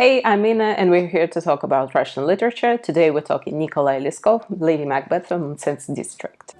Hey, I'm Mina, and we're here to talk about Russian literature. Today we're talking Nikolai Leskov, Lady MacBeth from Mtsensk district.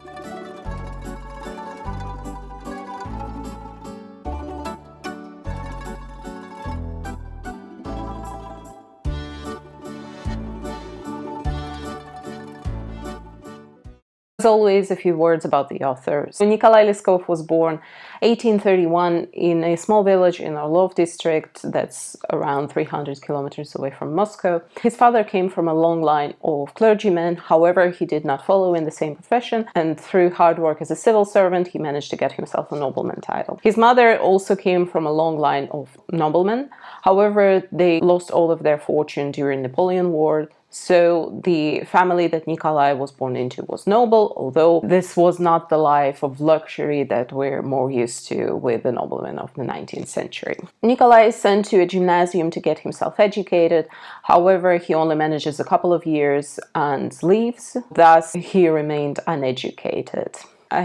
As always, a few words about the author. So Nikolai Leskov was born 1831 in a small village in Orlov district that's around 300 kilometers away from Moscow. His father came from a long line of clergymen, however, he did not follow in the same profession, and through hard work as a civil servant, he managed to get himself a nobleman title. His mother also came from a long line of noblemen, however, they lost all of their fortune during Napoleon War. So the family that Nikolai was born into was noble, although this was not the life of luxury that we're more used to with the noblemen of the 19th century. Nikolai is sent to a gymnasium to get himself educated. However, he only manages a couple of years and leaves. Thus, he remained uneducated.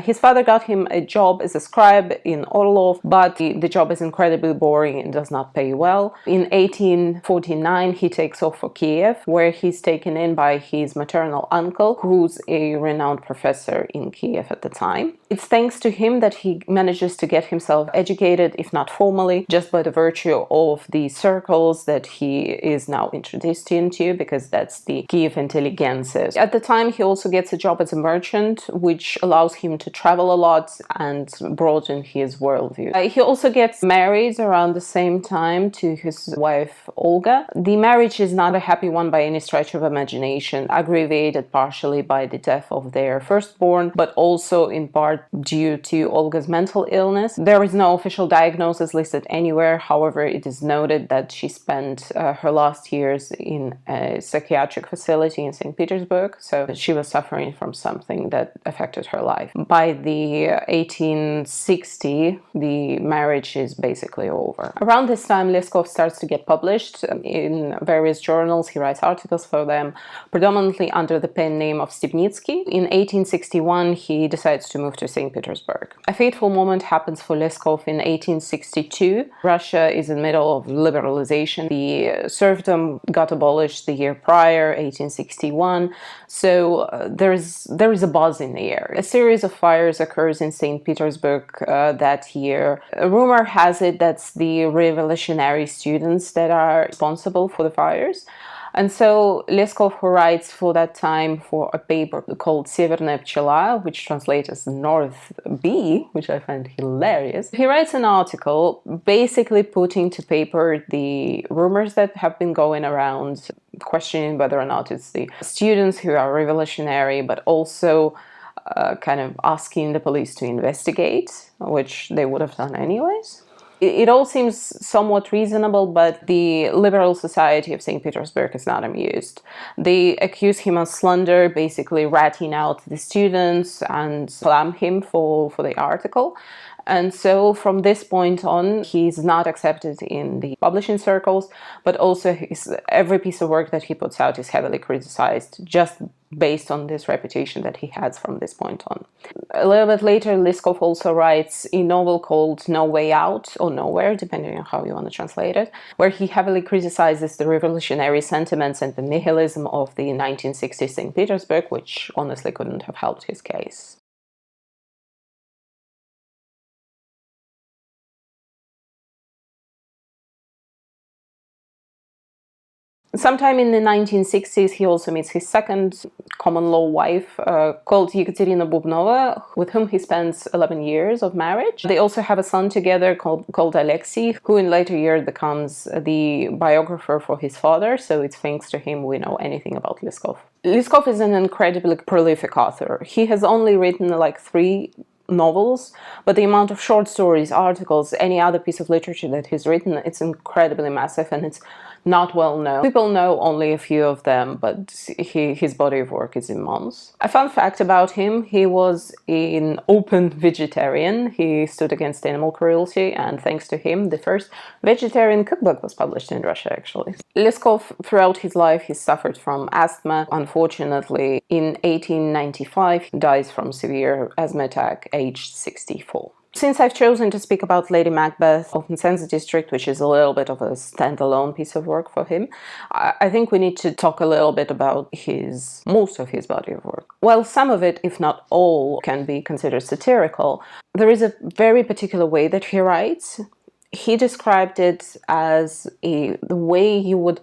His father got him a job as a scribe in Orlov, but the job is incredibly boring and does not pay well. In 1849, he takes off for Kiev, where he's taken in by his maternal uncle, who's a renowned professor in Kiev at the time. It's thanks to him that he manages to get himself educated, if not formally, just by the virtue of the circles that he is now introduced into, because that's the Kiev intelligentsia. At the time, he also gets a job as a merchant, which allows him to travel a lot and broaden his worldview. He also gets married around the same time to his wife Olga. The marriage is not a happy one by any stretch of imagination, aggravated partially by the death of their firstborn, but also in part due to Olga's mental illness. There is no official diagnosis listed anywhere, however, it is noted that she spent her last years in a psychiatric facility in St. Petersburg, so she was suffering from something that affected her life. By the 1860, the marriage is basically over. Around this time, Leskov starts to get published in various journals. He writes articles for them, predominantly under the pen name of Stepnitsky. In 1861, he decides to move to St. Petersburg. A fateful moment happens for Leskov in 1862. Russia is in the middle of liberalization. The serfdom got abolished the year prior, 1861, so there is a buzz in the air. A series of fires occurs in St. Petersburg that year. A rumor has it that's the revolutionary students that are responsible for the fires. And so Leskov, who writes for that time for a paper called Severnaya Pchela, which translates as North Bee, which I find hilarious, he writes an article basically putting to paper the rumors that have been going around, questioning whether or not it's the students who are revolutionary, but also kind of asking the police to investigate, which they would have done anyways. It all seems somewhat reasonable, but the liberal society of St. Petersburg is not amused. They accuse him of slander, basically ratting out the students and slam him for the article. And so from this point on, he's not accepted in the publishing circles, but also every piece of work that he puts out is heavily criticized, just based on this reputation that he has from this point on. A little bit later, Leskov also writes a novel called No Way Out, or Nowhere, depending on how you want to translate it, where he heavily criticizes the revolutionary sentiments and the nihilism of the 1960s St. Petersburg, which honestly couldn't have helped his case. Sometime in the 1960s, he also meets his second common-law wife, called Yekaterina Bubnova, with whom he spends 11 years of marriage. They also have a son together called Alexei, who in later years becomes the biographer for his father, so it's thanks to him we know anything about Leskov. Leskov is an incredibly prolific author. He has only written like 3 novels, but the amount of short stories, articles, any other piece of literature that he's written, it's incredibly massive, and it's not well known. People know only a few of them, but his body of work is immense. A fun fact about him, he was an open vegetarian. He stood against animal cruelty, and thanks to him, the first vegetarian cookbook was published in Russia, actually. Leskov, throughout his life, he suffered from asthma. Unfortunately, in 1895, he dies from severe asthma attack, aged 64. Since I've chosen to speak about Lady MacBeth of Mtsensk district, which is a little bit of a standalone piece of work for him, I think we need to talk a little bit about most of his body of work. While some of it, if not all, can be considered satirical, there is a very particular way that he writes. He described it as the way you would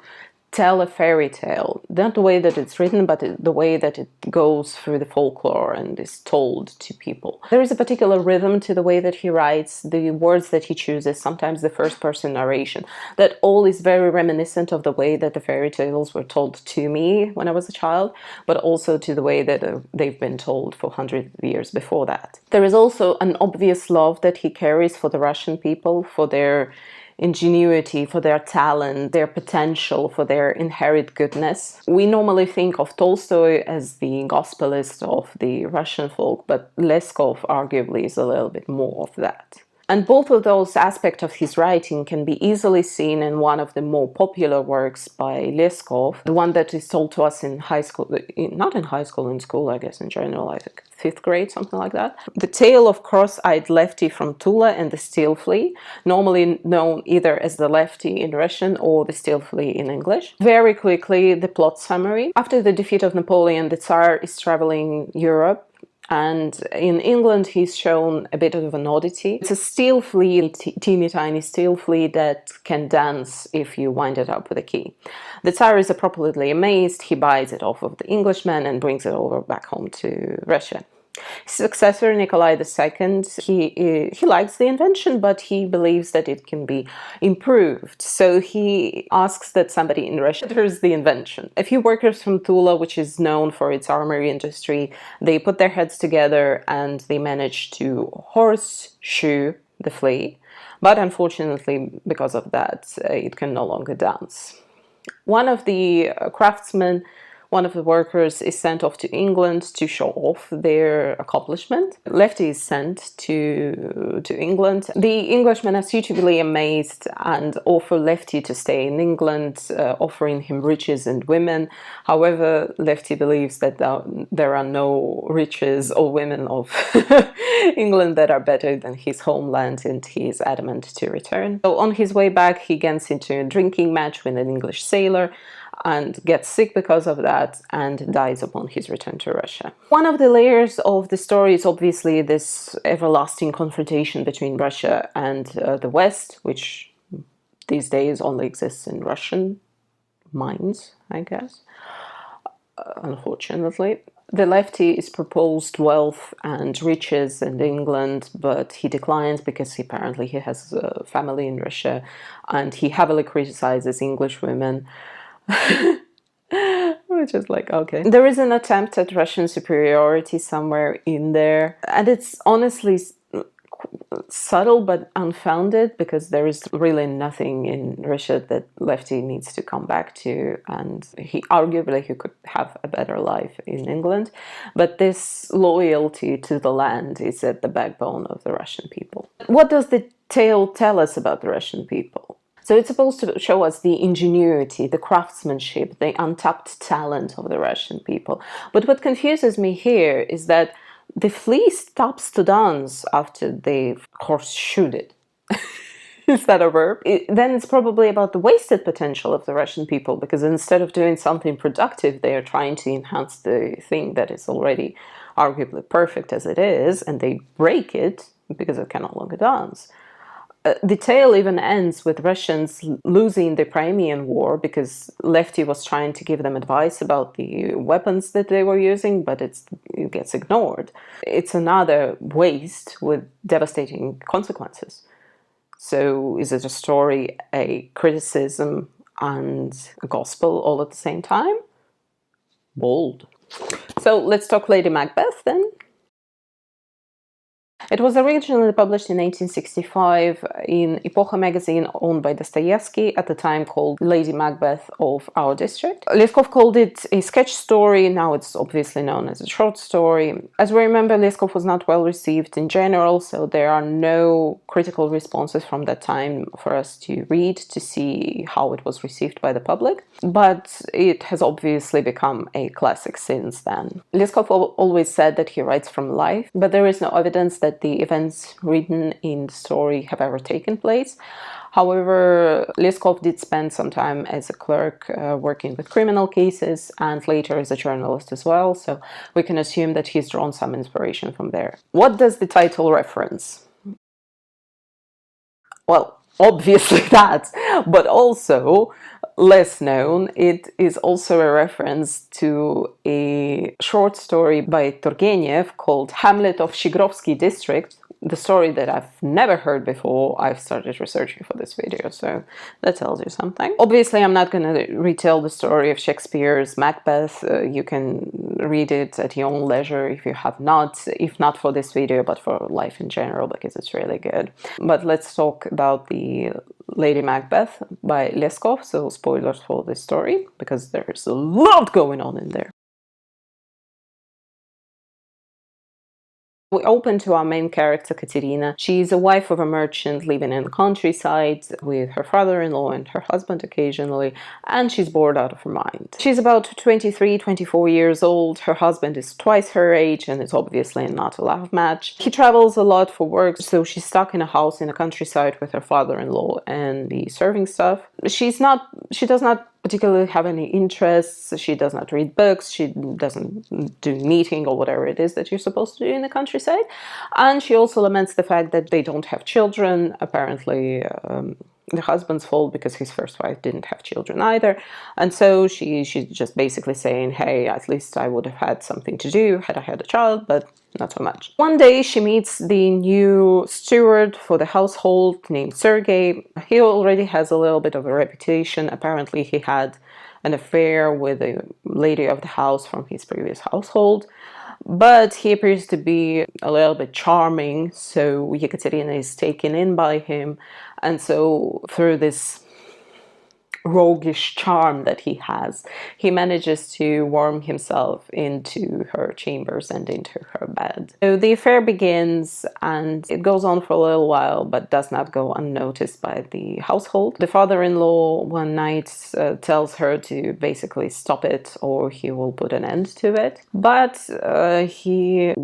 tell a fairy tale, not the way that it's written, but the way that it goes through the folklore and is told to people. There is a particular rhythm to the way that he writes, the words that he chooses, sometimes the first person narration. That all is very reminiscent of the way that the fairy tales were told to me when I was a child, but also to the way that they've been told for hundreds of years before that. There is also an obvious love that he carries for the Russian people, for their ingenuity, for their talent, their potential, for their inherent goodness. We normally think of Tolstoy as the gospelist of the Russian folk, but Leskov arguably is a little bit more of that. And both of those aspects of his writing can be easily seen in one of the more popular works by Leskov, the one that is told to us in high school, not in high school, in school, I guess, in general, I think 5th grade, something like that. The Tale of Cross-eyed Lefty from Tula and the Steel Flea, normally known either as the Lefty in Russian or the Steel Flea in English. Very quickly, the plot summary. After the defeat of Napoleon, the Tsar is traveling Europe, and in England, he's shown a bit of an oddity. It's a steel flea, teeny tiny steel flea that can dance if you wind it up with a key. The Tsar is appropriately amazed. He buys it off of the Englishman and brings it over back home to Russia. His successor, Nikolai II, he likes the invention, but he believes that it can be improved. So he asks that somebody in Russia enters the invention. A few workers from Tula, which is known for its armory industry, they put their heads together and they manage to horseshoe the flea. But unfortunately, because of that, it can no longer dance. One of the craftsmen, one of the workers, is sent off to England to show off their accomplishment. Lefty is sent to England. The Englishmen are suitably amazed and offer Lefty to stay in England, offering him riches and women. However, Lefty believes that there are no riches or women of England that are better than his homeland, and he is adamant to return. So on his way back, he gets into a drinking match with an English sailor, and gets sick because of that and dies upon his return to Russia. One of the layers of the story is obviously this everlasting confrontation between Russia and the West, which these days only exists in Russian minds, I guess, unfortunately. The Lefty is proposed wealth and riches in England, but he declines because apparently he has a family in Russia, and he heavily criticizes English women. Which is like, okay. There is an attempt at Russian superiority somewhere in there, and it's honestly subtle but unfounded, because there is really nothing in Russia that Lefty needs to come back to, and he could have a better life in England. But this loyalty to the land is at the backbone of the Russian people. What does the tale tell us about the Russian people? So it's supposed to show us the ingenuity, the craftsmanship, the untapped talent of the Russian people. But what confuses me here is that the flea stops to dance after they've horseshoed it. Is that a verb? Then it's probably about the wasted potential of the Russian people, because instead of doing something productive, they are trying to enhance the thing that is already arguably perfect as it is, and they break it because it can no longer dance. The tale even ends with Russians losing the Crimean War because Lefty was trying to give them advice about the weapons that they were using, but it gets ignored. It's another waste with devastating consequences. So is it a story, a criticism, and a gospel all at the same time? Bold. So let's talk Lady MacBeth then. It was originally published in 1865 in Epocha magazine owned by Dostoevsky, at the time called Lady MacBeth of Our District. Leskov called it a sketch story. Now it's obviously known as a short story. As we remember, Leskov was not well received in general, so there are no critical responses from that time for us to read to see how it was received by the public. But it has obviously become a classic since then. Leskov always said that he writes from life, but there is no evidence that that the events written in the story have ever taken place. However, Leskov did spend some time as a clerk working with criminal cases and later as a journalist as well, so we can assume that he's drawn some inspiration from there. What does the title reference? Well, obviously that, but also, less known, it is also a reference to a short story by Turgenev called Hamlet of Shigrovsky District, the story that I've never heard before I've started researching for this video, so that tells you something. Obviously, I'm not going to retell the story of Shakespeare's Macbeth. You can read it at your own leisure if you have not, if not for this video, but for life in general, because it's really good. But let's talk about the Lady Macbeth by Leskov, so spoilers for this story, because there's a lot going on in there. We open to our main character, Katerina. She's a wife of a merchant living in the countryside with her father-in-law and her husband occasionally, and she's bored out of her mind. She's about 23, 24 years old. Her husband is twice her age and is obviously not a love match. He travels a lot for work, so she's stuck in a house in the countryside with her father-in-law and the serving staff. She does not particularly have any interests. She does not read books. She doesn't do knitting or whatever it is that you're supposed to do in the countryside. And she also laments the fact that they don't have children. Apparently, the husband's fault, because his first wife didn't have children either. And so she's just basically saying, hey, at least I would have had something to do had I had a child, but not so much. One day she meets the new steward for the household named Sergei. He already has a little bit of a reputation. Apparently he had an affair with a lady of the house from his previous household. But he appears to be a little bit charming, so Yekaterina is taken in by him. And so through this roguish charm that he has, he manages to worm himself into her chambers and into her bed. So the affair begins, and it goes on for a little while, but does not go unnoticed by the household. The father-in-law one night tells her to basically stop it or he will put an end to it. But he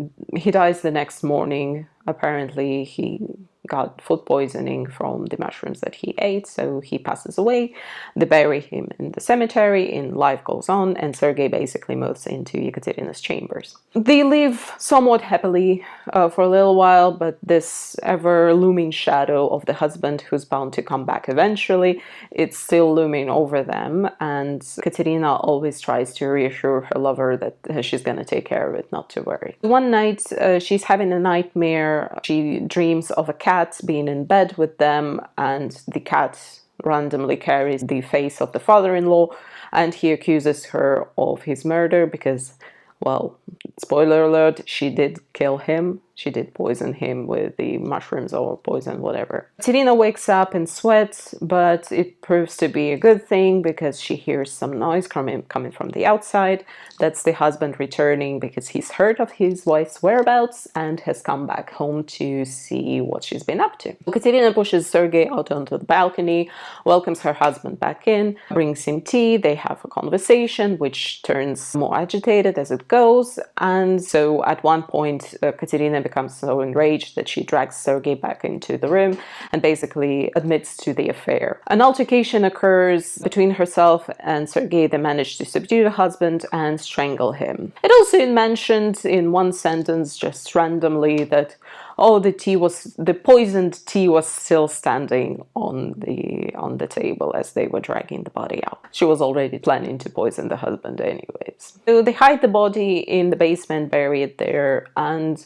dies the next morning. Apparently he got food poisoning from the mushrooms that he ate, so he passes away. They bury him in the cemetery, and life goes on, and Sergei basically moves into Yekaterina's chambers. They live somewhat happily for a little while, but this ever-looming shadow of the husband who's bound to come back eventually, it's still looming over them, and Katerina always tries to reassure her lover that she's gonna take care of it, not to worry. One night, she's having a nightmare. She dreams of a cat being in bed with them, and the cat randomly carries the face of the father-in-law, and he accuses her of his murder because, well, spoiler alert, she did kill him. She did poison him with the mushrooms or poison, whatever. Katerina wakes up in sweat, but it proves to be a good thing because she hears some noise coming from the outside. That's the husband returning because he's heard of his wife's whereabouts and has come back home to see what she's been up to. Katerina pushes Sergei out onto the balcony, welcomes her husband back in, brings him tea, they have a conversation which turns more agitated as it goes, and so at one point Katerina becomes so enraged that she drags Sergei back into the room and basically admits to the affair. An altercation occurs between herself and Sergei. They manage to subdue the husband and strangle him. It also mentioned in one sentence just randomly that, oh, the poisoned tea was still standing on the table as they were dragging the body out. She was already planning to poison the husband anyways. So they hide the body in the basement, bury it there, and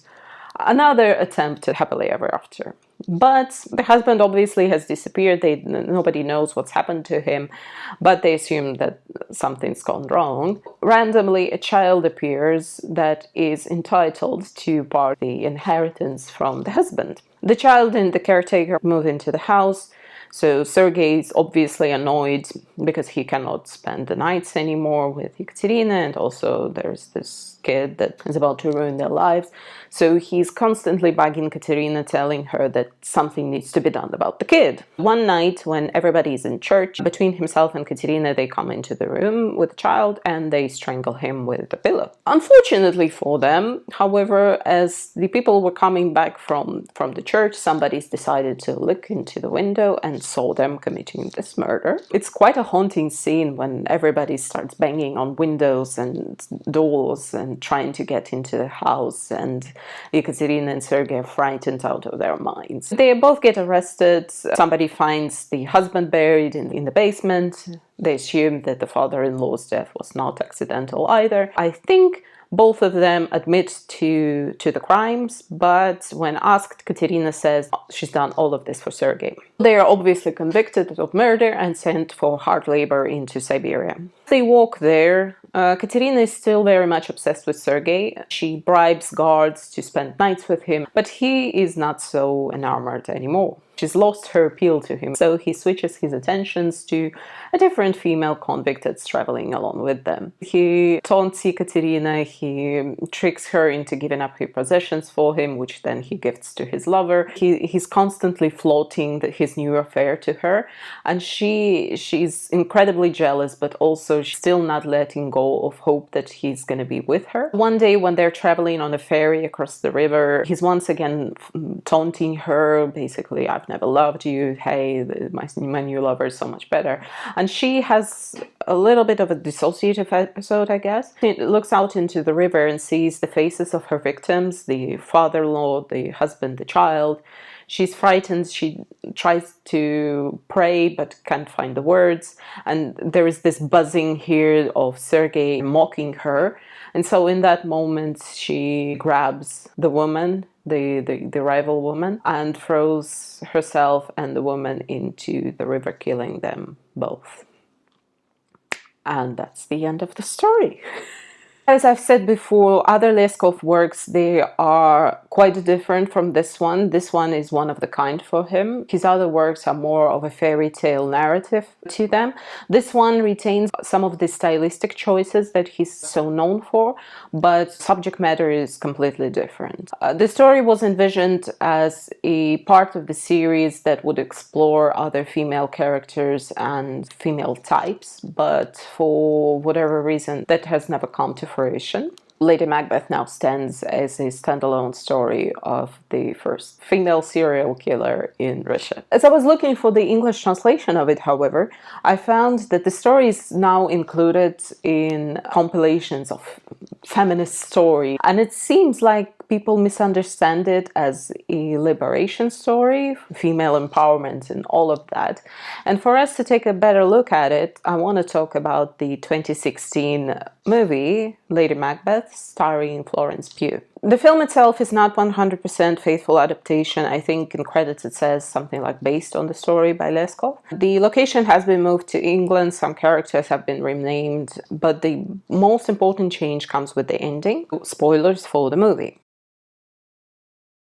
another attempt at happily ever after. But the husband obviously has disappeared. Nobody knows what's happened to him, but they assume that something's gone wrong. Randomly, a child appears that is entitled to part of the inheritance from the husband. The child and the caretaker move into the house. So Sergei is obviously annoyed because he cannot spend the nights anymore with Ekaterina, and also there's this kid that is about to ruin their lives. So he's constantly bugging Katerina, telling her that something needs to be done about the kid. One night, when everybody is in church, between himself and Katerina, they come into the room with the child and they strangle him with a pillow. Unfortunately for them, however, as the people were coming back from the church, somebody's decided to look into the window and saw them committing this murder. It's quite a haunting scene when everybody starts banging on windows and doors and trying to get into the house, and Ekaterina and Sergei are frightened out of their minds. They both get arrested. Somebody finds the husband buried in the basement. They assume that the father-in-law's death was not accidental either. I think both of them admit to the crimes, but when asked, Katerina says she's done all of this for Sergei. They are obviously convicted of murder and sent for hard labor into Siberia. They walk there. Katerina is still very much obsessed with Sergei. She bribes guards to spend nights with him, but he is not so enamored anymore. She's lost her appeal to him, so he switches his attentions to a different female convict that's traveling along with them. He taunts Ekaterina, he tricks her into giving up her possessions for him, which then he gifts to his lover. He's constantly flaunting his new affair to her, and she's incredibly jealous, but also she's still not letting go of hope that he's going to be with her. One day when they're traveling on a ferry across the river, he's once again taunting her, basically, I've never loved you, hey, my new lover is so much better. And she has a little bit of a dissociative episode, I guess. She looks out into the river and sees the faces of her victims, the father-in-law, the husband, the child. She's frightened. She tries to pray but can't find the words. And there is this buzzing here of Sergei mocking her. And so in that moment, she grabs the woman, the rival woman, and throws herself and the woman into the river, killing them both. And that's the end of the story. As I've said before, other Leskov works, they are quite different from this one. This one is one of the kind for him. His other works are more of a fairy tale narrative to them. This one retains some of the stylistic choices that he's so known for, but subject matter is completely different. The story was envisioned as a part of the series that would explore other female characters and female types, but for whatever reason, that has never come to fruition. Lady MacBeth now stands as a standalone story of the first female serial killer in Russia. As I was looking for the English translation of it, however, I found that the story is now included in compilations of feminist story, and it seems like people misunderstand it as a liberation story, female empowerment and all of that. And for us to take a better look at it, I want to talk about the 2016 movie Lady MacBeth, starring Florence Pugh. The film itself is not 100% faithful adaptation. I think in credits it says something like based on the story by Leskov. The location has been moved to England, some characters have been renamed, but the most important change comes with the ending. Spoilers for the movie.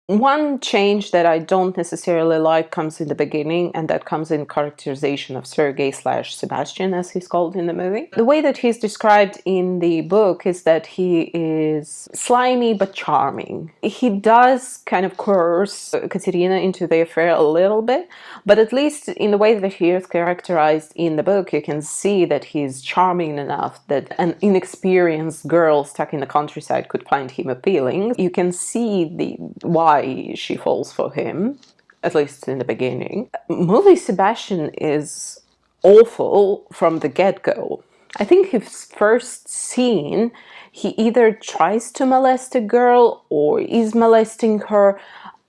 One change that I don't necessarily like comes in the beginning, and that comes in characterization of Sergei / Sebastian, as he's called in the movie. The way that he's described in the book is that he is slimy but charming. He does kind of coerce Katerina into the affair a little bit, but at least in the way that he is characterized in the book, you can see that he's charming enough that an inexperienced girl stuck in the countryside could find him appealing. You can see why she falls for him, at least in the beginning. Movie Sebastian is awful from the get-go. I think his first scene, he either tries to molest a girl or is molesting her.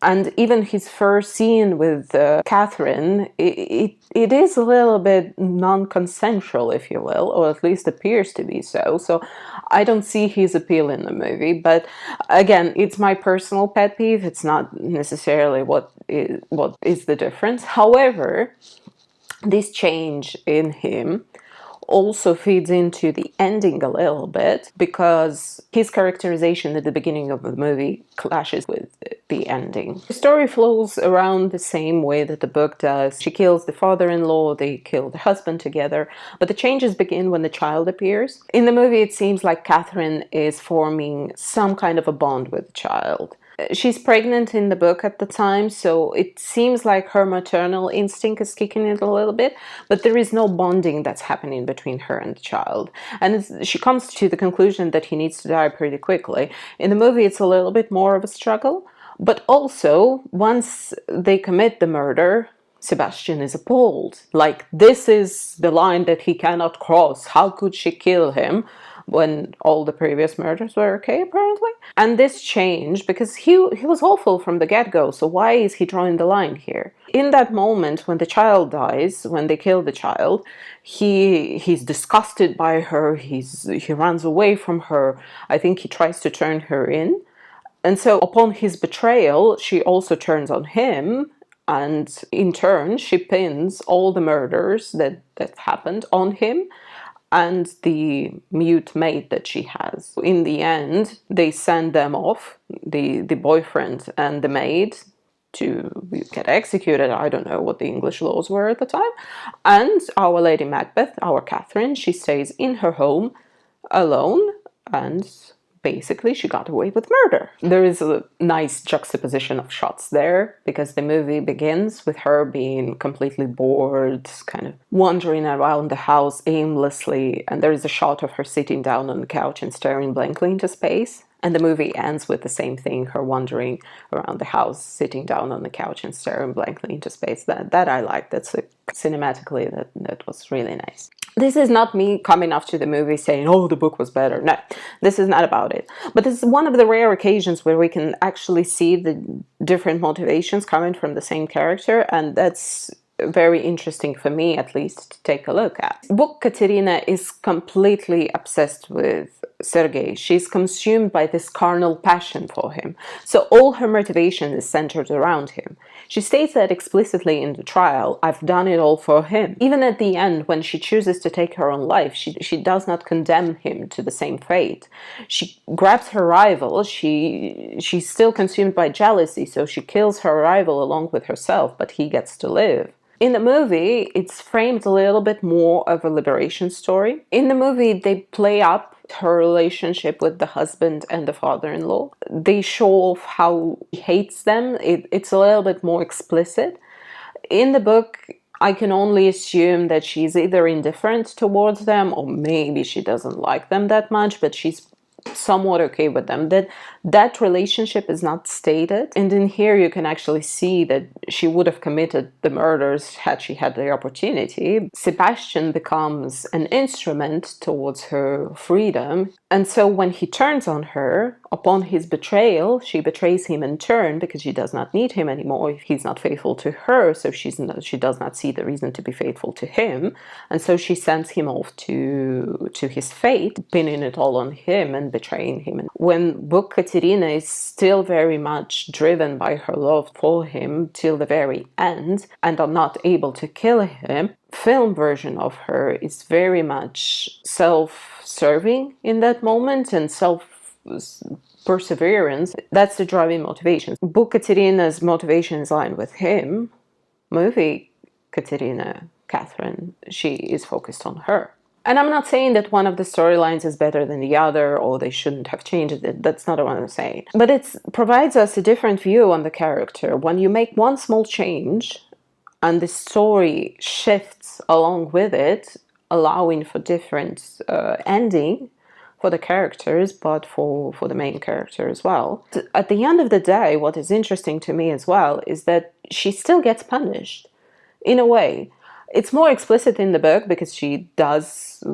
And even his first scene with Catherine, it is a little bit non-consensual, if you will, or at least appears to be so. So I don't see his appeal in the movie. But again, it's my personal pet peeve. It's not necessarily what is the difference. However, this change in him also feeds into the ending a little bit, because his characterization at the beginning of the movie clashes with the ending. The story flows around the same way that the book does. She kills the father-in-law, they kill the husband together, but the changes begin when the child appears. In the movie, it seems like Catherine is forming some kind of a bond with the child. She's pregnant in the book at the time, so it seems like her maternal instinct is kicking in a little bit, but there is no bonding that's happening between her and the child. And she comes to the conclusion that he needs to die pretty quickly. In the movie, it's a little bit more of a struggle, but also, once they commit the murder, Sebastian is appalled. Like, this is the line that he cannot cross. How could she kill him? When all the previous murders were okay, apparently. And this changed because he was awful from the get-go, so why is he drawing the line here? In that moment, when the child dies, when they kill the child, he's disgusted by her, he runs away from her. I think he tries to turn her in. And so upon his betrayal, she also turns on him, and in turn, she pins all the murders that happened on him and the mute maid that she has. In the end, they send them off, the boyfriend and the maid, to get executed. I don't know what the English laws were at the time. And our Lady Macbeth, our Catherine, she stays in her home alone, and basically she got away with murder. There is a nice juxtaposition of shots there, because the movie begins with her being completely bored, kind of wandering around the house aimlessly, and there is a shot of her sitting down on the couch and staring blankly into space. And the movie ends with the same thing, her wandering around the house, sitting down on the couch and staring blankly into space. That I liked. That's cinematically, that was really nice. This is not me coming after the movie saying, oh, the book was better. No, this is not about it. But this is one of the rare occasions where we can actually see the different motivations coming from the same character, and that's very interesting for me, at least, to take a look at. Book Katerina is completely obsessed with Sergei. She's consumed by this carnal passion for him. So all her motivation is centered around him. She states that explicitly in the trial, I've done it all for him. Even at the end, when she chooses to take her own life, she does not condemn him to the same fate. She grabs her rival. She's still consumed by jealousy, so she kills her rival along with herself, but he gets to live. In the movie, it's framed a little bit more of a liberation story. In the movie, they play up her relationship with the husband and the father-in-law. They show off how he hates them. It's a little bit more explicit. In the book, I can only assume that she's either indifferent towards them, or maybe she doesn't like them that much, but she's somewhat okay with them. That relationship is not stated, and in here you can actually see that she would have committed the murders had she had the opportunity. Sebastian becomes an instrument towards her freedom, and so when he turns on her, upon his betrayal, she betrays him in turn because she does not need him anymore. He's not faithful to her, so she does not see the reason to be faithful to him, and so she sends him off to his fate, pinning it all on him and betraying him. And when Book Katerina is still very much driven by her love for him till the very end, and are not able to kill him, film version of her is very much self-serving in that moment and perseverance. That's the driving motivation. Book Katerina's motivation is aligned with him. Movie Katerina, Catherine, she is focused on her. And I'm not saying that one of the storylines is better than the other, or they shouldn't have changed it. That's not what I'm saying. But it provides us a different view on the character. When you make one small change and the story shifts along with it, allowing for different ending for the characters, but for the main character as well. At the end of the day, what is interesting to me as well is that she still gets punished, in a way. It's more explicit in the book because she does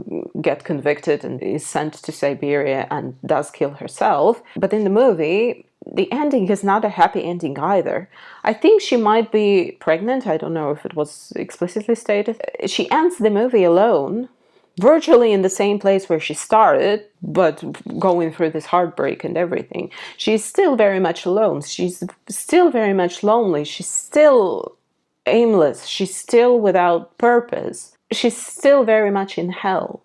get convicted and is sent to Siberia and does kill herself. But in the movie, the ending is not a happy ending either. I think she might be pregnant. I don't know if it was explicitly stated. She ends the movie alone, virtually in the same place where she started, but going through this heartbreak and everything. She's still very much alone. She's still very much lonely. She's still aimless. She's still without purpose. she's still very much in hell.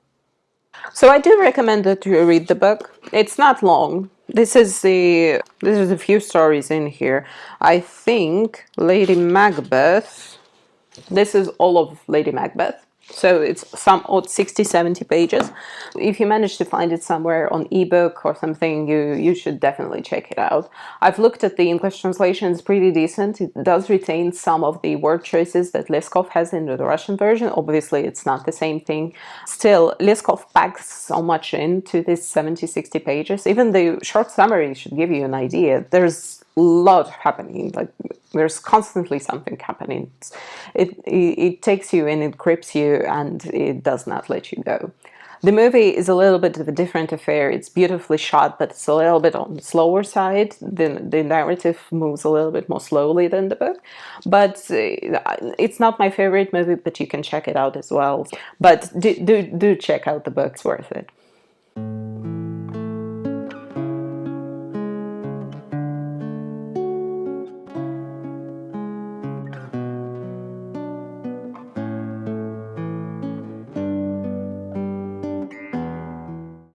So I do recommend that you read the book. It's not long. This is a few stories in here. I think Lady MacBeth. This is all of Lady MacBeth. So it's some odd 60, 70 pages. If you manage to find it somewhere on ebook or something, you should definitely check it out. I've looked at the English translation, it's pretty decent. It does retain some of the word choices that Leskov has in the Russian version. Obviously, it's not the same thing. Still, Leskov packs so much into these 70, 60 pages. Even the short summary should give you an idea. There's a lot happening. Like, there's constantly something happening. It takes you and it grips you, and it does not let you go. The movie is a little bit of a different affair. It's beautifully shot, but it's a little bit on the slower side. The narrative moves a little bit more slowly than the book. But it's not my favorite movie, but you can check it out as well. But do check out the book. It's worth it.